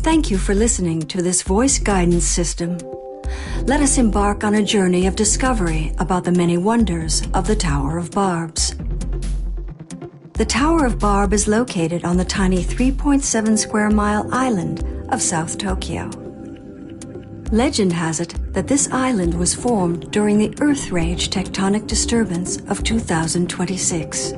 Thank you for listening to this voice guidance system. Let us embark on a journey of discovery about the many wonders of the Tower of Barbs. The Tower of Barb is located on the tiny 3.7 square mile island of South Tokyo. Legend has it that this island was formed during the Earth Rage tectonic disturbance of 2026.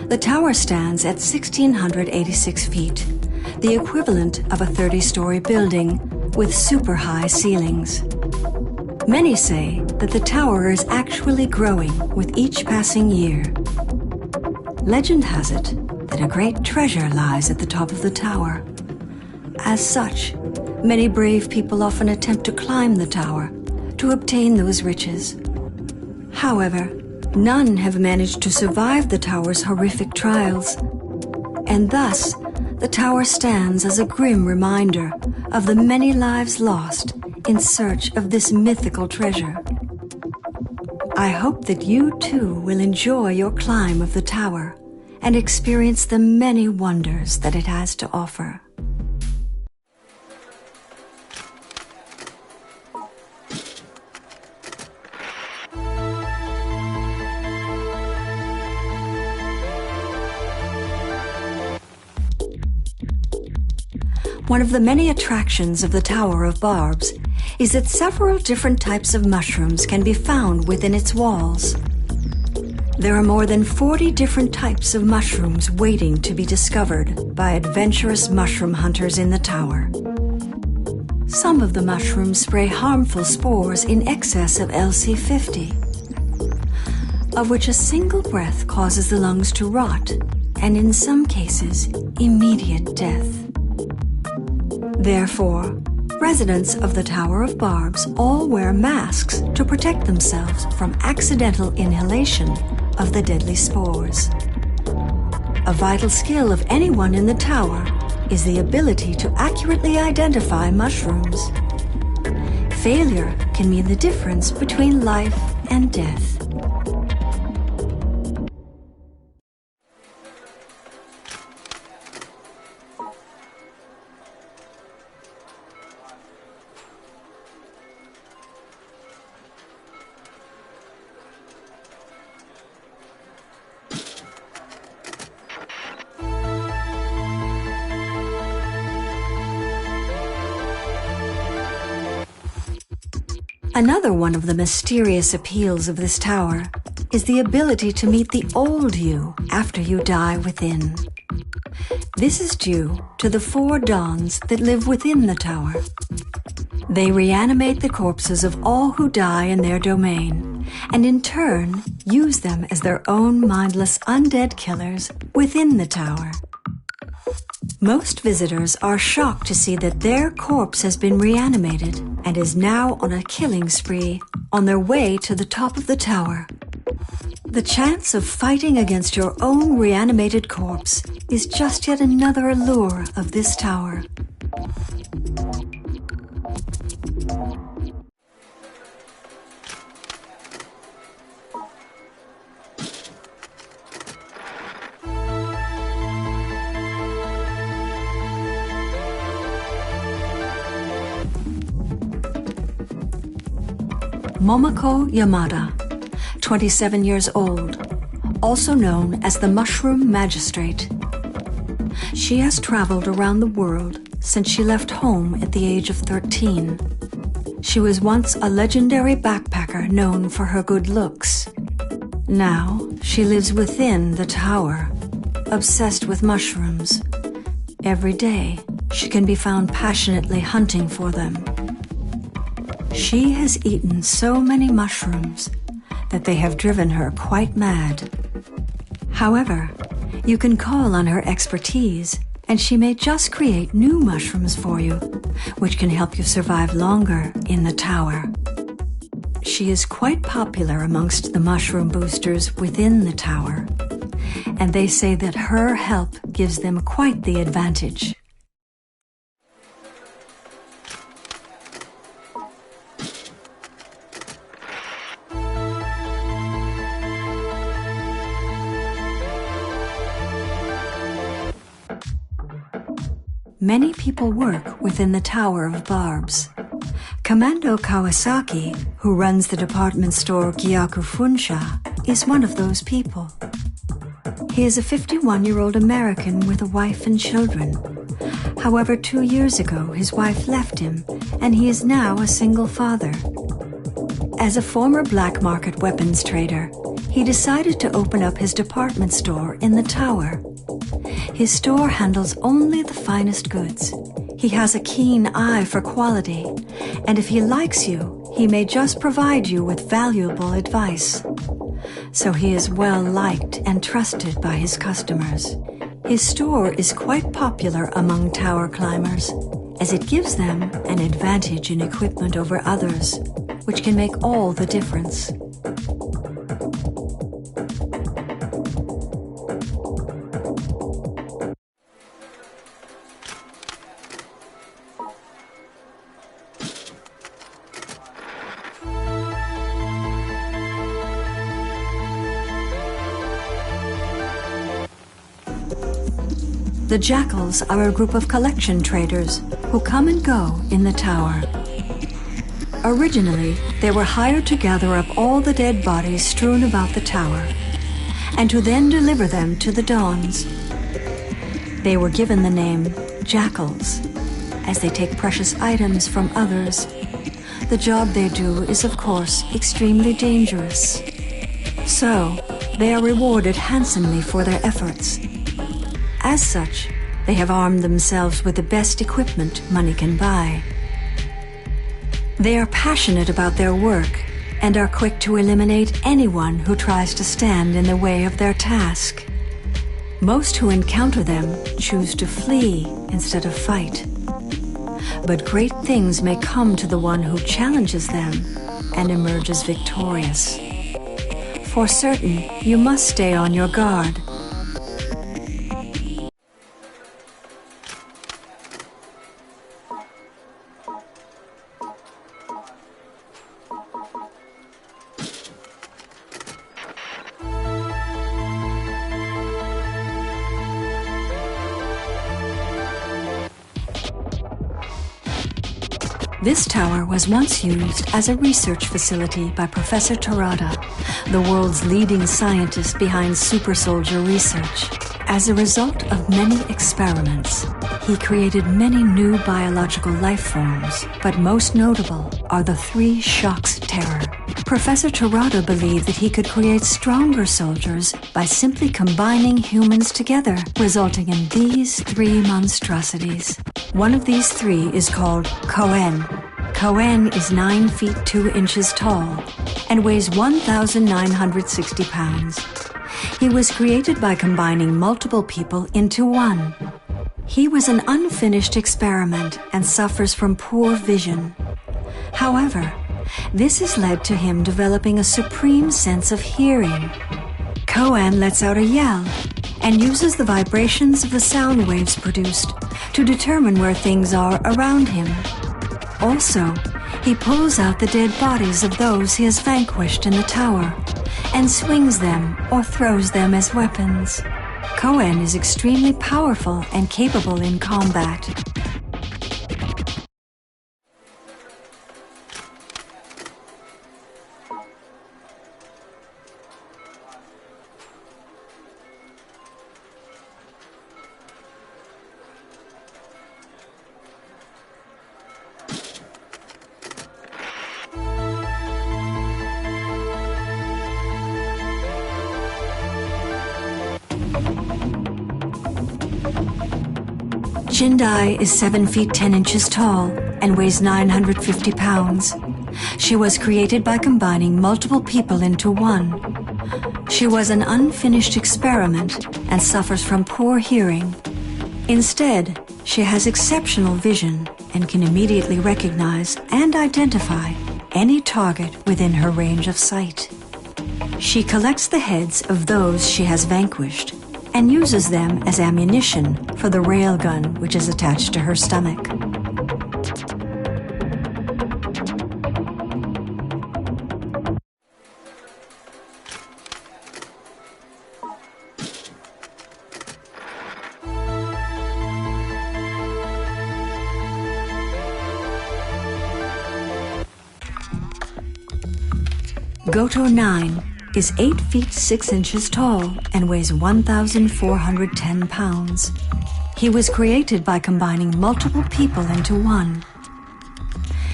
The tower stands at 1,686 feet, the equivalent of a 30-story building with super high ceilings. Many say that the tower is actually growing with each passing year. Legend has it that a great treasure lies at the top of the tower. As such, many brave people often attempt to climb the tower to obtain those riches. However, none have managed to survive the tower's horrific trials, and thus the tower stands as a grim reminder of the many lives lost in search of this mythical treasure. I hope that you too will enjoy your climb of the tower and experience the many wonders that it has to offer. One of the many attractions of the Tower of Barbs is that several different types of mushrooms can be found within its walls. There are more than 40 different types of mushrooms waiting to be discovered by adventurous mushroom hunters in the tower. Some of the mushrooms spray harmful spores in excess of LC50, of which a single breath causes the lungs to rot, and in some cases, immediate death. Therefore, residents of the Tower of Barbs all wear masks to protect themselves from accidental inhalation of the deadly spores. A vital skill of anyone in the tower is the ability to accurately identify mushrooms. Failure can mean the difference between life and death. Another one of the mysterious appeals of this tower is the ability to meet the old you after you die within. This is due to the 4 dons that live within the tower. They reanimate the corpses of all who die in their domain, and in turn use them as their own mindless undead killers within the tower. Most visitors are shocked to see that their corpse has been reanimated and is now on a killing spree on their way to the top of the tower. The chance of fighting against your own reanimated corpse is just yet another allure of this tower. Momoko Yamada, 27 years old, also known as the Mushroom Magistrate. She has traveled around the world since she left home at the age of 13. She was once a legendary backpacker known for her good looks. Now she lives within the tower, obsessed with mushrooms. Every day she can be found passionately hunting for them. She has eaten so many mushrooms that they have driven her quite mad. However, you can call on her expertise, and she may just create new mushrooms for you, which can help you survive longer in the tower. She is quite popular amongst the mushroom boosters within the tower, and they say that her help gives them quite the advantage. many people work within the Tower of Barbs. Commando Kawasaki, who runs the department store Gyaku Funsha, is one of those people. He is a 51-year-old American with a wife and children. However, 2 years ago, his wife left him, and he is now a single father. As a former black market weapons trader, he decided to open up his department store in the tower. His store handles only the finest goods. He has a keen eye for quality, and if he likes you, he may just provide you with valuable advice. So he is well liked and trusted by his customers. His store is quite popular among tower climbers, as it gives them an advantage in equipment over others, which can make all the difference. The Jackals are a group of collection traders who come and go in the tower. Originally, they were hired to gather up all the dead bodies strewn about the tower, and to then deliver them to the Dons. They were given the name Jackals, as they take precious items from others. The job they do is, of course, extremely dangerous. So, they are rewarded handsomely for their efforts. As such, they have armed themselves with the best equipment money can buy. They are passionate about their work and are quick to eliminate anyone who tries to stand in the way of their task. Most who encounter them choose to flee instead of fight. But great things may come to the one who challenges them and emerges victorious. For certain, you must stay on your guard. This tower was once used as a research facility by Professor Terada, the world's leading scientist behind super soldier research. As a result of many experiments, he created many new biological life forms, but most notable are the 3 shocks terror. Professor Terada believed that he could create stronger soldiers by simply combining humans together, resulting in these 3 monstrosities. One of these 3 is called Cohen. Cohen is 9 feet 2 inches tall and weighs 1,960 pounds. He was created by combining multiple people into one. He was an unfinished experiment and suffers from poor vision. However, this has led to him developing a supreme sense of hearing. Cohen lets out a yell and uses the vibrations of the sound waves produced to determine where things are around him. Also, he pulls out the dead bodies of those he has vanquished in the tower and swings them or throws them as weapons. Cohen is extremely powerful and capable in combat. Shindai is 7 feet 10 inches tall and weighs 950 pounds. She was created by combining multiple people into one. She was an unfinished experiment and suffers from poor hearing. Instead, she has exceptional vision and can immediately recognize and identify any target within her range of sight. She collects the heads of those she has vanquished and uses them as ammunition for the railgun which is attached to her stomach. Goto 9 is 8 feet 6 inches tall and weighs 1,410 pounds. He was created by combining multiple people into one.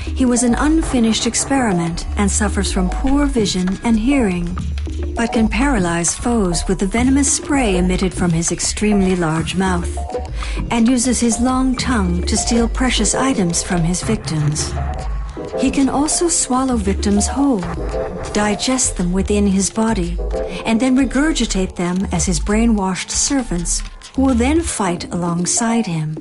He was an unfinished experiment and suffers from poor vision and hearing, but can paralyze foes with the venomous spray emitted from his extremely large mouth, and uses his long tongue to steal precious items from his victims. He can also swallow victims whole, digest them within his body, and then regurgitate them as his brainwashed servants, who will then fight alongside him.